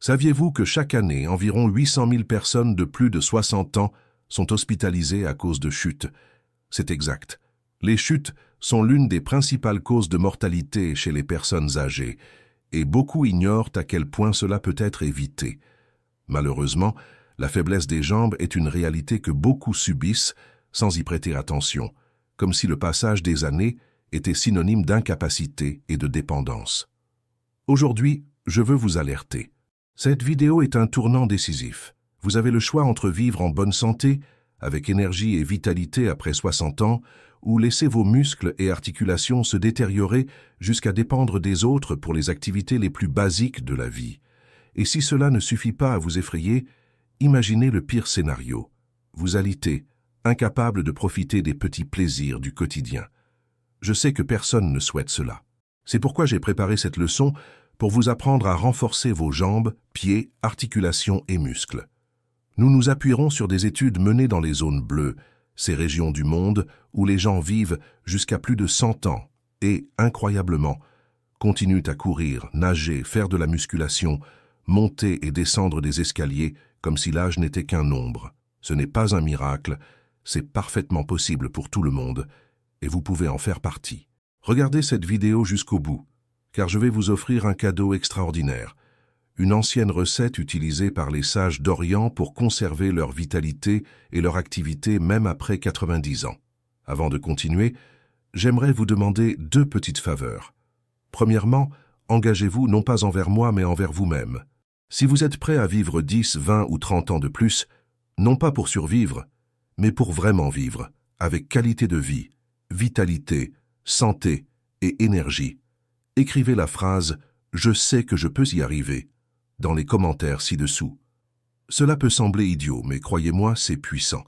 Saviez-vous que chaque année, environ 800 000 personnes de plus de 60 ans sont hospitalisées à cause de chutes? C'est exact. Les chutes sont l'une des principales causes de mortalité chez les personnes âgées, et beaucoup ignorent à quel point cela peut être évité. Malheureusement, la faiblesse des jambes est une réalité que beaucoup subissent sans y prêter attention, comme si le passage des années était synonyme d'incapacité et de dépendance. Aujourd'hui, je veux vous alerter. Cette vidéo est un tournant décisif. Vous avez le choix entre vivre en bonne santé, avec énergie et vitalité après 60 ans, ou laisser vos muscles et articulations se détériorer jusqu'à dépendre des autres pour les activités les plus basiques de la vie. Et si cela ne suffit pas à vous effrayer, imaginez le pire scénario. Vous alitez, incapable de profiter des petits plaisirs du quotidien. Je sais que personne ne souhaite cela. C'est pourquoi j'ai préparé cette leçon pour vous apprendre à renforcer vos jambes, pieds, articulations et muscles. Nous nous appuierons sur des études menées dans les zones bleues, ces régions du monde où les gens vivent jusqu'à plus de 100 ans et, incroyablement, continuent à courir, nager, faire de la musculation, monter et descendre des escaliers comme si l'âge n'était qu'un nombre. Ce n'est pas un miracle, c'est parfaitement possible pour tout le monde, et vous pouvez en faire partie. Regardez cette vidéo jusqu'au bout, car je vais vous offrir un cadeau extraordinaire, une ancienne recette utilisée par les sages d'Orient pour conserver leur vitalité et leur activité même après 90 ans. Avant de continuer, j'aimerais vous demander 2 petites faveurs. Premièrement, engagez-vous non pas envers moi mais envers vous-même. Si vous êtes prêt à vivre 10, 20 ou 30 ans de plus, non pas pour survivre, mais pour vraiment vivre, avec qualité de vie, vitalité, santé et énergie, écrivez la phrase « Je sais que je peux y arriver » dans les commentaires ci-dessous. Cela peut sembler idiot, mais croyez-moi, c'est puissant.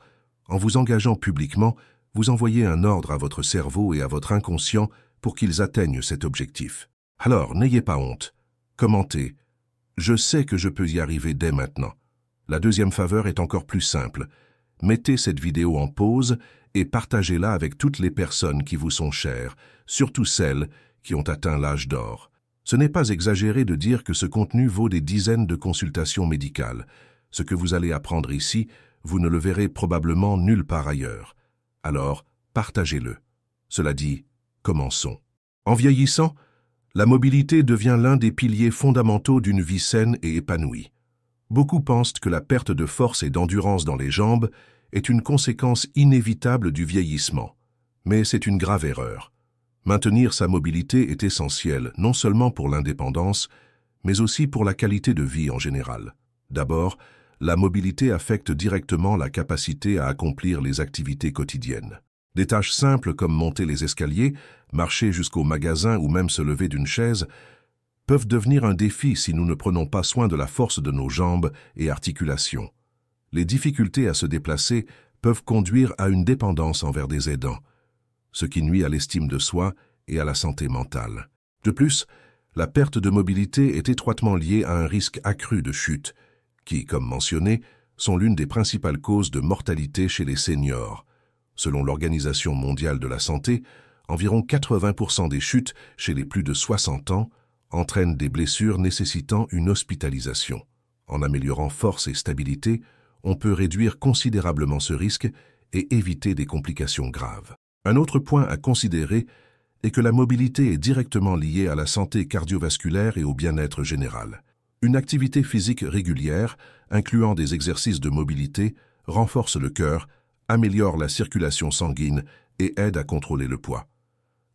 En vous engageant publiquement, vous envoyez un ordre à votre cerveau et à votre inconscient pour qu'ils atteignent cet objectif. Alors, n'ayez pas honte. Commentez. Je sais que je peux y arriver dès maintenant. La deuxième faveur est encore plus simple. Mettez cette vidéo en pause et partagez-la avec toutes les personnes qui vous sont chères, surtout celles qui ont atteint l'âge d'or. Ce n'est pas exagéré de dire que ce contenu vaut des dizaines de consultations médicales. Ce que vous allez apprendre ici, vous ne le verrez probablement nulle part ailleurs. Alors, partagez-le. Cela dit, commençons. En vieillissant, la mobilité devient l'un des piliers fondamentaux d'une vie saine et épanouie. Beaucoup pensent que la perte de force et d'endurance dans les jambes est une conséquence inévitable du vieillissement. Mais c'est une grave erreur. Maintenir sa mobilité est essentiel, non seulement pour l'indépendance, mais aussi pour la qualité de vie en général. D'abord, la mobilité affecte directement la capacité à accomplir les activités quotidiennes. Des tâches simples comme monter les escaliers, marcher jusqu'au magasin ou même se lever d'une chaise peuvent devenir un défi si nous ne prenons pas soin de la force de nos jambes et articulations. Les difficultés à se déplacer peuvent conduire à une dépendance envers des aidants, ce qui nuit à l'estime de soi et à la santé mentale. De plus, la perte de mobilité est étroitement liée à un risque accru de chute, qui, comme mentionné, sont l'une des principales causes de mortalité chez les seniors. Selon l'Organisation mondiale de la santé, environ 80% des chutes chez les plus de 60 ans entraînent des blessures nécessitant une hospitalisation. En améliorant force et stabilité, on peut réduire considérablement ce risque et éviter des complications graves. Un autre point à considérer est que la mobilité est directement liée à la santé cardiovasculaire et au bien-être général. Une activité physique régulière, incluant des exercices de mobilité, renforce le cœur, améliore la circulation sanguine et aide à contrôler le poids.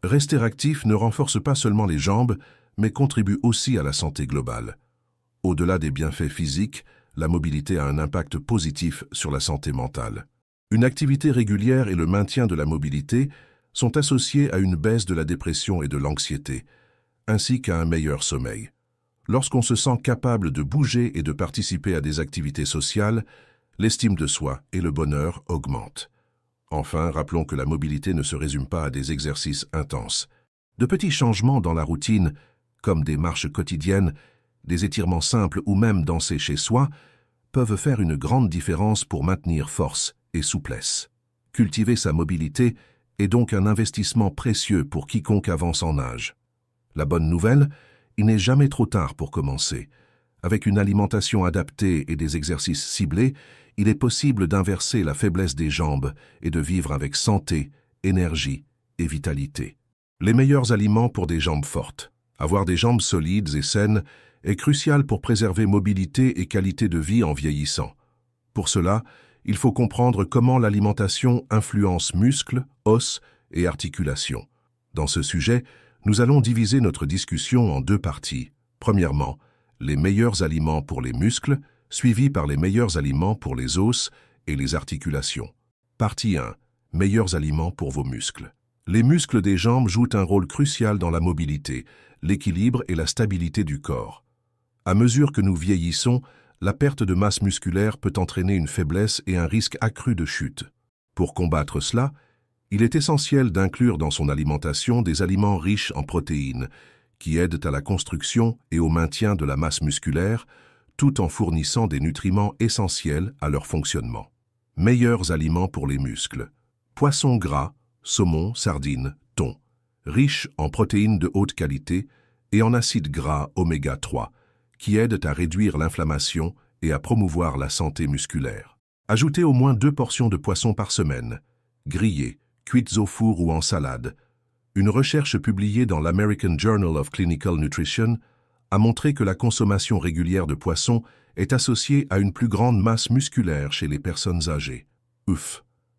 Rester actif ne renforce pas seulement les jambes, mais contribue aussi à la santé globale. Au-delà des bienfaits physiques, la mobilité a un impact positif sur la santé mentale. Une activité régulière et le maintien de la mobilité sont associés à une baisse de la dépression et de l'anxiété, ainsi qu'à un meilleur sommeil. Lorsqu'on se sent capable de bouger et de participer à des activités sociales, l'estime de soi et le bonheur augmentent. Enfin, rappelons que la mobilité ne se résume pas à des exercices intenses. De petits changements dans la routine, comme des marches quotidiennes, des étirements simples ou même danser chez soi, peuvent faire une grande différence pour maintenir force et souplesse. Cultiver sa mobilité est donc un investissement précieux pour quiconque avance en âge. La bonne nouvelle, il n'est jamais trop tard pour commencer. Avec une alimentation adaptée et des exercices ciblés, il est possible d'inverser la faiblesse des jambes et de vivre avec santé, énergie et vitalité. Les meilleurs aliments pour des jambes fortes. Avoir des jambes solides et saines est crucial pour préserver mobilité et qualité de vie en vieillissant. Pour cela, il faut comprendre comment l'alimentation influence muscles, os et articulations. Dans ce sujet, nous allons diviser notre discussion en deux parties. Premièrement, les meilleurs aliments pour les muscles, suivis par les meilleurs aliments pour les os et les articulations. Partie 1. Meilleurs aliments pour vos muscles. Les muscles des jambes jouent un rôle crucial dans la mobilité, l'équilibre et la stabilité du corps. À mesure que nous vieillissons, la perte de masse musculaire peut entraîner une faiblesse et un risque accru de chute. Pour combattre cela, il est essentiel d'inclure dans son alimentation des aliments riches en protéines, qui aident à la construction et au maintien de la masse musculaire, tout en fournissant des nutriments essentiels à leur fonctionnement. Meilleurs aliments pour les muscles. Poissons gras, saumon, sardines, thon, riches en protéines de haute qualité et en acides gras oméga 3, qui aident à réduire l'inflammation et à promouvoir la santé musculaire. Ajoutez au moins 2 portions de poisson par semaine, grillées, cuites au four ou en salade. Une recherche publiée dans l'American Journal of Clinical Nutrition a montré que la consommation régulière de poisson est associée à une plus grande masse musculaire chez les personnes âgées.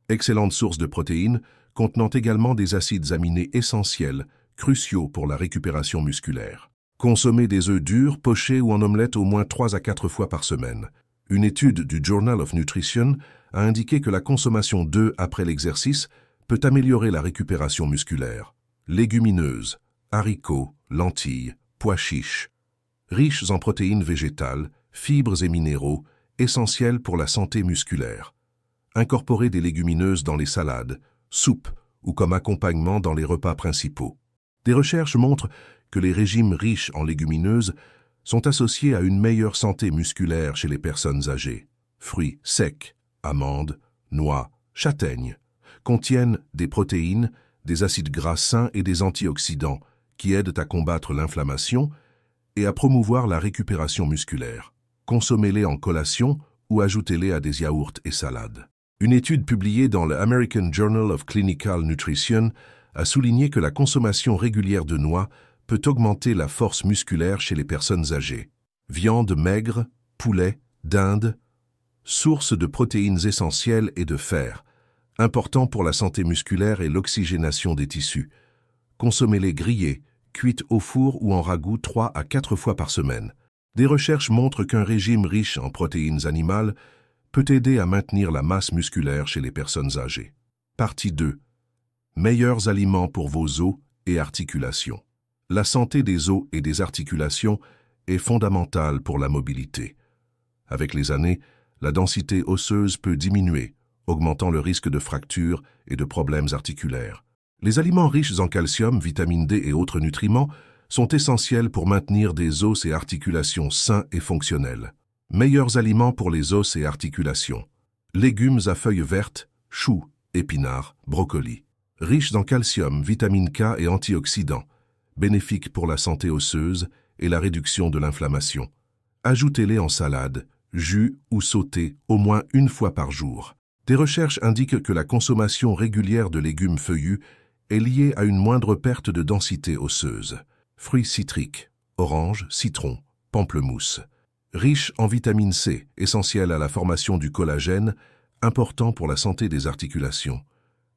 Excellente source de protéines, contenant également des acides aminés essentiels, cruciaux pour la récupération musculaire. Consommez des œufs durs, pochés ou en omelette au moins 3 à 4 fois par semaine. Une étude du Journal of Nutrition a indiqué que la consommation d'œufs après l'exercice peut améliorer la récupération musculaire. Légumineuses, haricots, lentilles, pois chiches. Riches en protéines végétales, fibres et minéraux, essentiels pour la santé musculaire. Incorporez des légumineuses dans les salades, soupes ou comme accompagnement dans les repas principaux. Des recherches montrent que les régimes riches en légumineuses sont associés à une meilleure santé musculaire chez les personnes âgées. Fruits secs, amandes, noix, châtaignes contiennent des protéines, des acides gras sains et des antioxydants qui aident à combattre l'inflammation et à promouvoir la récupération musculaire. Consommez-les en collation ou ajoutez-les à des yaourts et salades. Une étude publiée dans le American Journal of Clinical Nutrition a souligné que la consommation régulière de noix peut augmenter la force musculaire chez les personnes âgées. Viande maigre, poulet, dinde, source de protéines essentielles et de fer, important pour la santé musculaire et l'oxygénation des tissus. Consommez-les grillés, cuites au four ou en ragoût 3 à 4 fois par semaine. Des recherches montrent qu'un régime riche en protéines animales peut aider à maintenir la masse musculaire chez les personnes âgées. Partie 2. Meilleurs aliments pour vos os et articulations. La santé des os et des articulations est fondamentale pour la mobilité. Avec les années, la densité osseuse peut diminuer, augmentant le risque de fractures et de problèmes articulaires. Les aliments riches en calcium, vitamine D et autres nutriments sont essentiels pour maintenir des os et articulations sains et fonctionnels. Meilleurs aliments pour les os et articulations. Légumes à feuilles vertes, choux, épinards, brocolis. Riches en calcium, vitamine K et antioxydants, bénéfiques pour la santé osseuse et la réduction de l'inflammation. Ajoutez-les en salade, jus ou sautés au moins 1 fois par jour. Des recherches indiquent que la consommation régulière de légumes feuillus est liée à une moindre perte de densité osseuse. Fruits citriques, orange, citron, pamplemousse. Riches en vitamine C, essentielle à la formation du collagène, important pour la santé des articulations.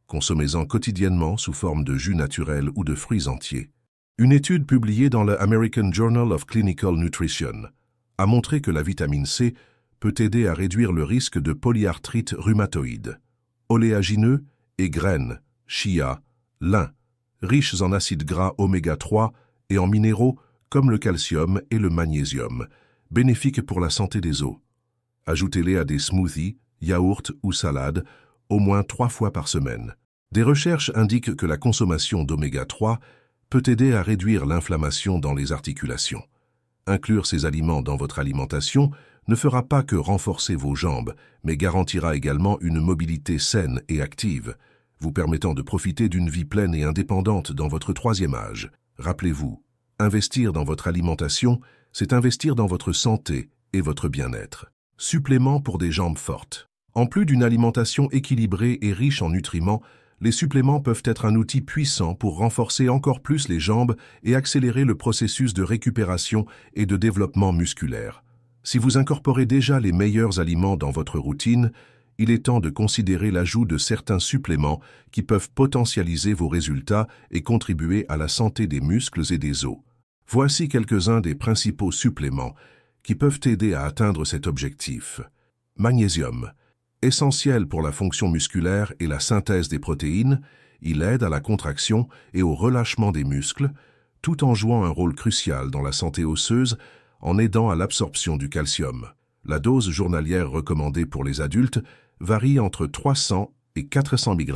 Consommez-en quotidiennement sous forme de jus naturel ou de fruits entiers. Une étude publiée dans le American Journal of Clinical Nutrition a montré que la vitamine C peut aider à réduire le risque de polyarthrite rhumatoïde. Oléagineux et graines, chia, lin, riches en acides gras oméga 3 et en minéraux comme le calcium et le magnésium, bénéfiques pour la santé des os. Ajoutez-les à des smoothies, yaourts ou salades au moins 3 fois par semaine. Des recherches indiquent que la consommation d'oméga 3 peut aider à réduire l'inflammation dans les articulations. Inclure ces aliments dans votre alimentation ne fera pas que renforcer vos jambes, mais garantira également une mobilité saine et active, vous permettant de profiter d'une vie pleine et indépendante dans votre 3e âge. Rappelez-vous, investir dans votre alimentation, c'est investir dans votre santé et votre bien-être. Suppléments pour des jambes fortes. En plus d'une alimentation équilibrée et riche en nutriments, les suppléments peuvent être un outil puissant pour renforcer encore plus les jambes et accélérer le processus de récupération et de développement musculaire. Si vous incorporez déjà les meilleurs aliments dans votre routine, il est temps de considérer l'ajout de certains suppléments qui peuvent potentialiser vos résultats et contribuer à la santé des muscles et des os. Voici quelques-uns des principaux suppléments qui peuvent aider à atteindre cet objectif. Magnésium. Essentiel pour la fonction musculaire et la synthèse des protéines, il aide à la contraction et au relâchement des muscles, tout en jouant un rôle crucial dans la santé osseuse en aidant à l'absorption du calcium. La dose journalière recommandée pour les adultes varie entre 300 et 400 mg.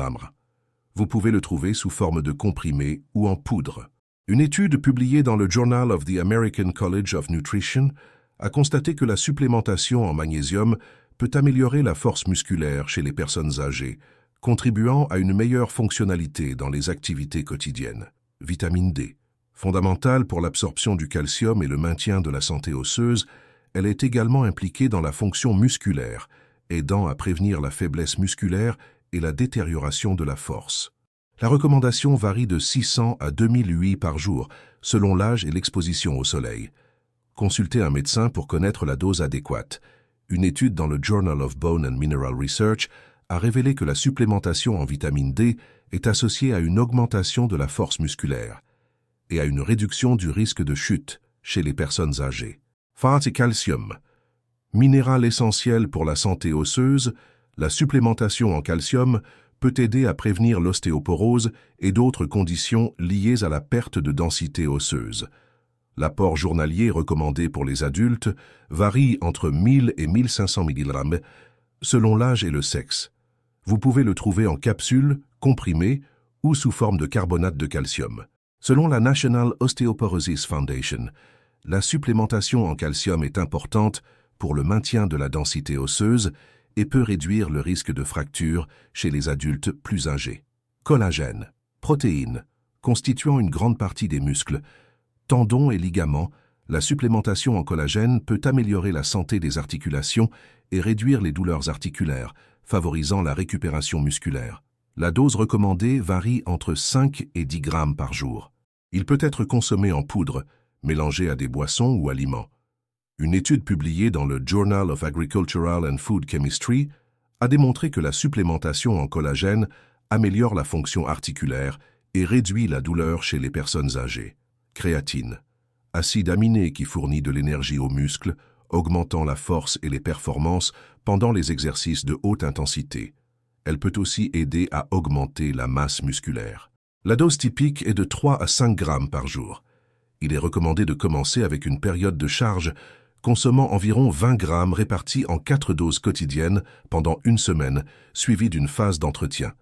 Vous pouvez le trouver sous forme de comprimé ou en poudre. Une étude publiée dans le Journal of the American College of Nutrition a constaté que la supplémentation en magnésium peut améliorer la force musculaire chez les personnes âgées, contribuant à une meilleure fonctionnalité dans les activités quotidiennes. Vitamine D. Fondamentale pour l'absorption du calcium et le maintien de la santé osseuse, elle est également impliquée dans la fonction musculaire, aidant à prévenir la faiblesse musculaire et la détérioration de la force. La recommandation varie de 600 à 2000 UI par jour, selon l'âge et l'exposition au soleil. Consultez un médecin pour connaître la dose adéquate. Une étude dans le Journal of Bone and Mineral Research a révélé que la supplémentation en vitamine D est associée à une augmentation de la force musculaire et à une réduction du risque de chute chez les personnes âgées. Phosphate et calcium. Minéral essentiel pour la santé osseuse, la supplémentation en calcium peut aider à prévenir l'ostéoporose et d'autres conditions liées à la perte de densité osseuse. L'apport journalier recommandé pour les adultes varie entre 1000 et 1500 mg selon l'âge et le sexe. Vous pouvez le trouver en capsule, comprimé ou sous forme de carbonate de calcium. Selon la National Osteoporosis Foundation, la supplémentation en calcium est importante pour le maintien de la densité osseuse et peut réduire le risque de fracture chez les adultes plus âgés. Collagène, protéines, constituant une grande partie des muscles, tendons et ligaments, la supplémentation en collagène peut améliorer la santé des articulations et réduire les douleurs articulaires, favorisant la récupération musculaire. La dose recommandée varie entre 5 et 10 grammes par jour. Il peut être consommé en poudre, mélangé à des boissons ou aliments. Une étude publiée dans le Journal of Agricultural and Food Chemistry a démontré que la supplémentation en collagène améliore la fonction articulaire et réduit la douleur chez les personnes âgées. Créatine, acide aminé qui fournit de l'énergie aux muscles, augmentant la force et les performances pendant les exercices de haute intensité. Elle peut aussi aider à augmenter la masse musculaire. La dose typique est de 3 à 5 grammes par jour. Il est recommandé de commencer avec une période de charge consommant environ 20 grammes répartis en 4 doses quotidiennes pendant une semaine, suivie d'une phase d'entretien.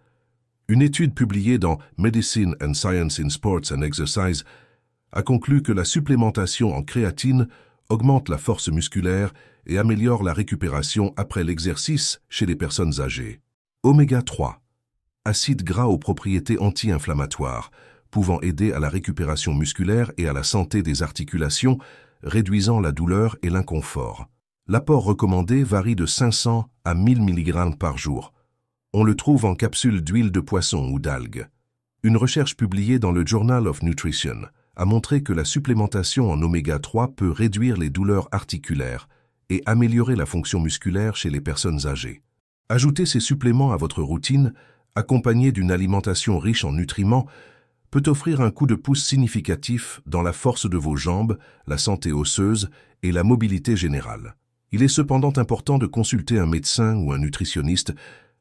Une étude publiée dans Medicine and Science in Sports and Exercise a conclu que la supplémentation en créatine augmente la force musculaire et améliore la récupération après l'exercice chez les personnes âgées. Oméga 3, acide gras aux propriétés anti-inflammatoires, pouvant aider à la récupération musculaire et à la santé des articulations, réduisant la douleur et l'inconfort. L'apport recommandé varie de 500 à 1000 mg par jour. On le trouve en capsules d'huile de poisson ou d'algues. Une recherche publiée dans le Journal of Nutrition a montré que la supplémentation en oméga 3 peut réduire les douleurs articulaires et améliorer la fonction musculaire chez les personnes âgées. Ajoutez ces suppléments à votre routine, accompagnés d'une alimentation riche en nutriments, peut offrir un coup de pouce significatif dans la force de vos jambes, la santé osseuse et la mobilité générale. Il est cependant important de consulter un médecin ou un nutritionniste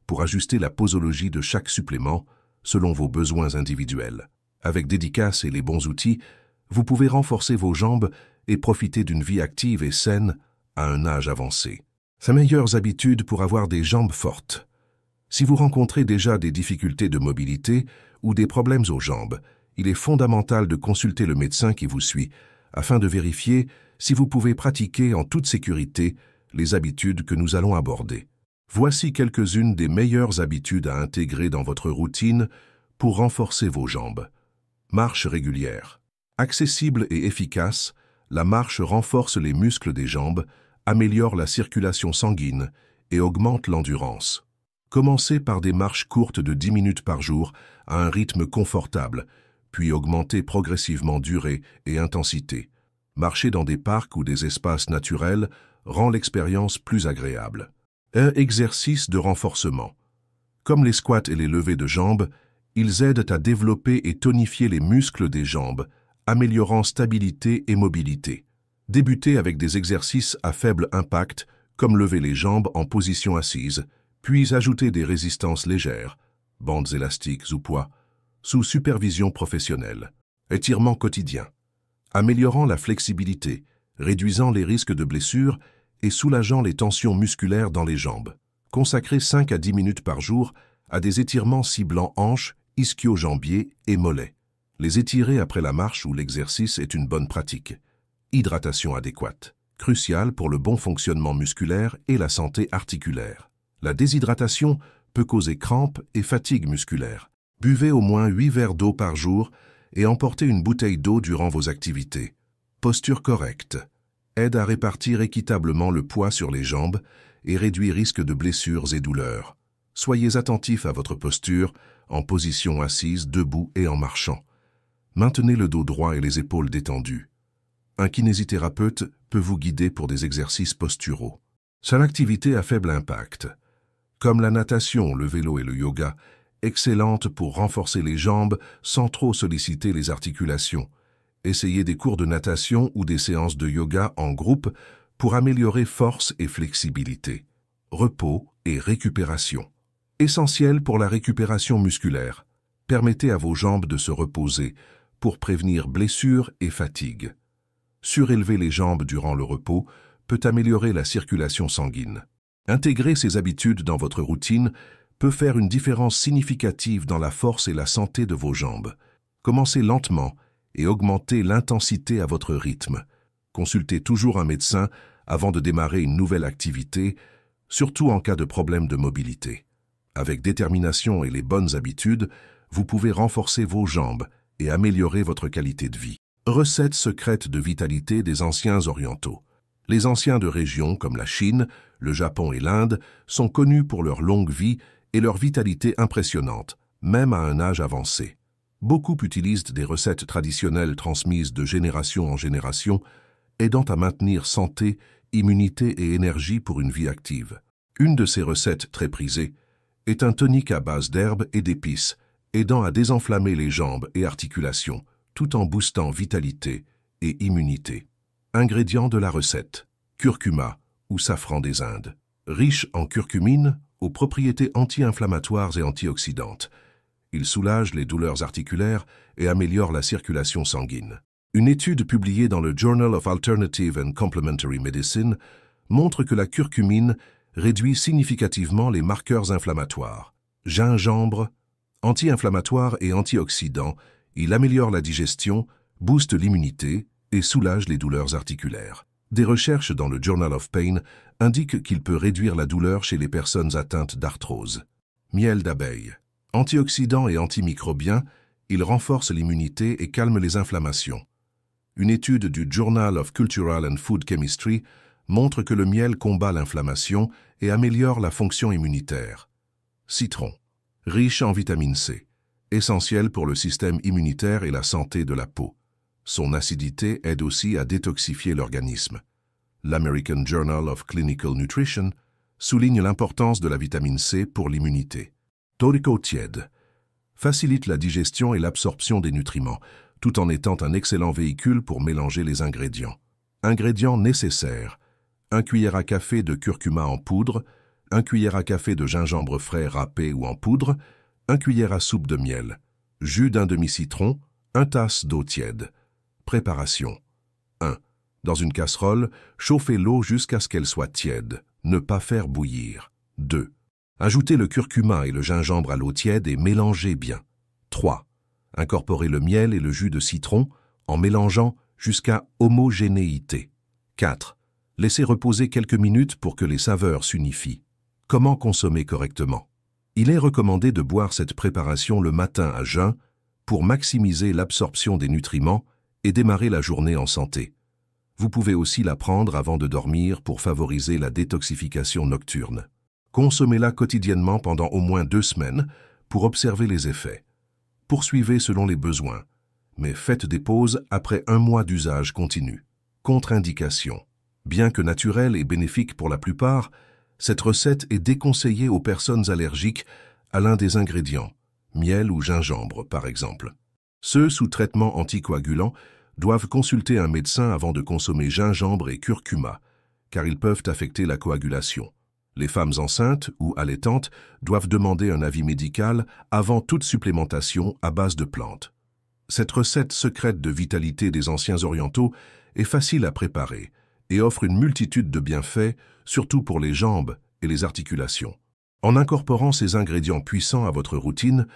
pour ajuster la posologie de chaque supplément selon vos besoins individuels. Avec dédicace et les bons outils, vous pouvez renforcer vos jambes et profiter d'une vie active et saine à un âge avancé. Ces meilleures habitudes pour avoir des jambes fortes. Si vous rencontrez déjà des difficultés de mobilité ou des problèmes aux jambes, il est fondamental de consulter le médecin qui vous suit afin de vérifier si vous pouvez pratiquer en toute sécurité les habitudes que nous allons aborder. Voici quelques-unes des meilleures habitudes à intégrer dans votre routine pour renforcer vos jambes. Marche régulière. Accessible et efficace, La marche renforce les muscles des jambes, améliore la circulation sanguine et augmente l'endurance. Commencez par des marches courtes de 10 minutes par jour à un rythme confortable, puis augmentez progressivement durée et intensité. Marcher dans des parcs ou des espaces naturels rend l'expérience plus agréable. Un exercice de renforcement. Comme les squats et les levées de jambes, ils aident à développer et tonifier les muscles des jambes, améliorant stabilité et mobilité. Débutez avec des exercices à faible impact, comme lever les jambes en position assise, puis ajoutez des résistances légères, bandes élastiques ou poids, sous supervision professionnelle. Étirement quotidien. Améliorant la flexibilité, réduisant les risques de blessures et soulageant les tensions musculaires dans les jambes. Consacrez 5 à 10 minutes par jour à des étirements ciblant hanches, ischio-jambiers et mollets. Les étirer après la marche ou l'exercice est une bonne pratique. Hydratation adéquate, cruciale pour le bon fonctionnement musculaire et la santé articulaire. La déshydratation peut causer crampes et fatigue musculaire. Buvez au moins 8 verres d'eau par jour et emportez une bouteille d'eau durant vos activités. Posture correcte aide à répartir équitablement le poids sur les jambes et réduit risque de blessures et douleurs. Soyez attentif à votre posture, en position assise, debout et en marchant. Maintenez le dos droit et les épaules détendues. Un kinésithérapeute peut vous guider pour des exercices posturaux. Seule activité à faible impact, comme la natation, le vélo et le yoga, excellente pour renforcer les jambes sans trop solliciter les articulations. Essayez des cours de natation ou des séances de yoga en groupe pour améliorer force et flexibilité. Repos et récupération. Essentiel pour la récupération musculaire. Permettez à vos jambes de se reposer pour prévenir blessures et fatigue. Surélever les jambes durant le repos peut améliorer la circulation sanguine. Intégrer ces habitudes dans votre routine peut faire une différence significative dans la force et la santé de vos jambes. Commencez lentement et augmentez l'intensité à votre rythme. Consultez toujours un médecin avant de démarrer une nouvelle activité, surtout en cas de problème de mobilité. Avec détermination et les bonnes habitudes, vous pouvez renforcer vos jambes et améliorer votre qualité de vie. Recette secrète de vitalité des anciens orientaux. Les anciens de régions comme la Chine, le Japon et l'Inde sont connus pour leur longue vie et leur vitalité impressionnante, même à un âge avancé. Beaucoup utilisent des recettes traditionnelles transmises de génération en génération, aidant à maintenir santé, immunité et énergie pour une vie active. Une de ces recettes très prisées est un tonique à base d'herbes et d'épices, aidant à désenflammer les jambes et articulations, tout en boostant vitalité et immunité. Ingrédients de la recette. Curcuma ou safran des Indes. Riche en curcumine, aux propriétés anti-inflammatoires et antioxydantes. Il soulage les douleurs articulaires et améliore la circulation sanguine. Une étude publiée dans le Journal of Alternative and Complementary Medicine montre que la curcumine réduit significativement les marqueurs inflammatoires. Gingembre, anti-inflammatoire et antioxydant, il améliore la digestion, booste l'immunité et soulage les douleurs articulaires. Des recherches dans le Journal of Pain indiquent qu'il peut réduire la douleur chez les personnes atteintes d'arthrose. Miel d'abeille. Antioxydant et antimicrobien, il renforce l'immunité et calme les inflammations. Une étude du Journal of Cultural and Food Chemistry montre que le miel combat l'inflammation et améliore la fonction immunitaire. Citron. Riche en vitamine C, essentiel pour le système immunitaire et la santé de la peau. Son acidité aide aussi à détoxifier l'organisme. L'American Journal of Clinical Nutrition souligne l'importance de la vitamine C pour l'immunité. Toriko tiède facilite la digestion et l'absorption des nutriments, tout en étant un excellent véhicule pour mélanger les ingrédients. Ingrédients nécessaires. 1 cuillère à café de curcuma en poudre, 1 cuillère à café de gingembre frais râpé ou en poudre, 1 cuillère à soupe de miel, jus d'un demi-citron, 1 tasse d'eau tiède. Préparation. 1. Dans une casserole, chauffez l'eau jusqu'à ce qu'elle soit tiède. Ne pas faire bouillir. 2. Ajoutez le curcuma et le gingembre à l'eau tiède et mélangez bien. 3. Incorporez le miel et le jus de citron en mélangeant jusqu'à homogénéité. 4. Laissez reposer quelques minutes pour que les saveurs s'unifient. Comment consommer correctement? Il est recommandé de boire cette préparation le matin à jeun pour maximiser l'absorption des nutriments et démarrer la journée en santé. Vous pouvez aussi la prendre avant de dormir pour favoriser la détoxification nocturne. Consommez-la quotidiennement pendant au moins 2 semaines pour observer les effets. Poursuivez selon les besoins, mais faites des pauses après 1 mois d'usage continu. Contre-indication. Bien que naturelle et bénéfique pour la plupart, cette recette est déconseillée aux personnes allergiques à l'un des ingrédients, miel ou gingembre par exemple. Ceux sous traitement anticoagulant doivent consulter un médecin avant de consommer gingembre et curcuma, car ils peuvent affecter la coagulation. Les femmes enceintes ou allaitantes doivent demander un avis médical avant toute supplémentation à base de plantes. Cette recette secrète de vitalité des anciens orientaux est facile à préparer et offre une multitude de bienfaits, surtout pour les jambes et les articulations. En incorporant ces ingrédients puissants à votre routine,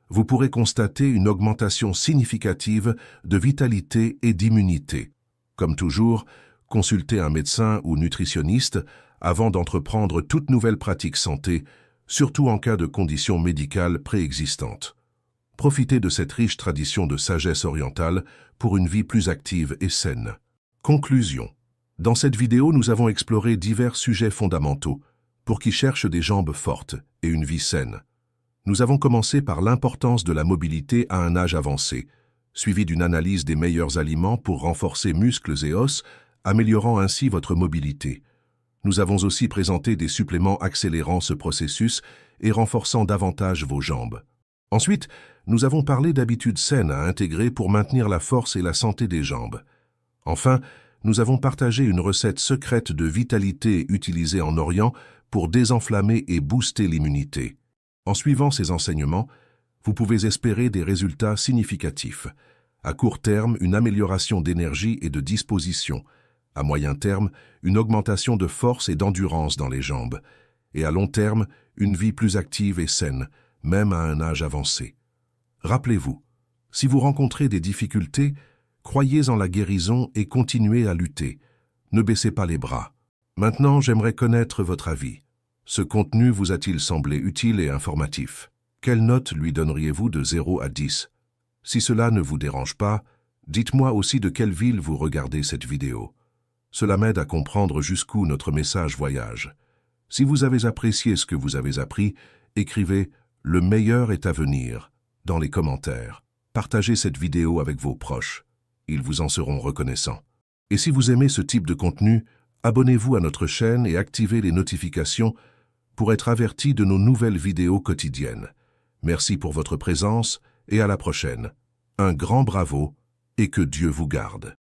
vous pourrez constater une augmentation significative de vitalité et d'immunité. Comme toujours, consultez un médecin ou nutritionniste avant d'entreprendre toute nouvelle pratique santé, surtout en cas de conditions médicales préexistantes. Profitez de cette riche tradition de sagesse orientale pour une vie plus active et saine. Conclusion. Dans cette vidéo, nous avons exploré divers sujets fondamentaux pour qui cherchent des jambes fortes et une vie saine. Nous avons commencé par l'importance de la mobilité à un âge avancé, suivi d'une analyse des meilleurs aliments pour renforcer muscles et os, améliorant ainsi votre mobilité. Nous avons aussi présenté des suppléments accélérant ce processus et renforçant davantage vos jambes. Ensuite, nous avons parlé d'habitudes saines à intégrer pour maintenir la force et la santé des jambes. Enfin, nous avons partagé une recette secrète de vitalité utilisée en Orient pour désenflammer et booster l'immunité. En suivant ces enseignements, vous pouvez espérer des résultats significatifs. À court terme, une amélioration d'énergie et de disposition. À moyen terme, une augmentation de force et d'endurance dans les jambes. Et à long terme, une vie plus active et saine, même à un âge avancé. Rappelez-vous, si vous rencontrez des difficultés, croyez en la guérison et continuez à lutter. Ne baissez pas les bras. Maintenant, j'aimerais connaître votre avis. Ce contenu vous a-t-il semblé utile et informatif? Quelle note lui donneriez-vous de 0 à 10? Si cela ne vous dérange pas, dites-moi aussi de quelle ville vous regardez cette vidéo. Cela m'aide à comprendre jusqu'où notre message voyage. Si vous avez apprécié ce que vous avez appris, écrivez « Le meilleur est à venir » dans les commentaires. Partagez cette vidéo avec vos proches. Ils vous en seront reconnaissants. Et si vous aimez ce type de contenu, abonnez-vous à notre chaîne et activez les notifications pour être averti de nos nouvelles vidéos quotidiennes. Merci pour votre présence et à la prochaine. Un grand bravo et que Dieu vous garde.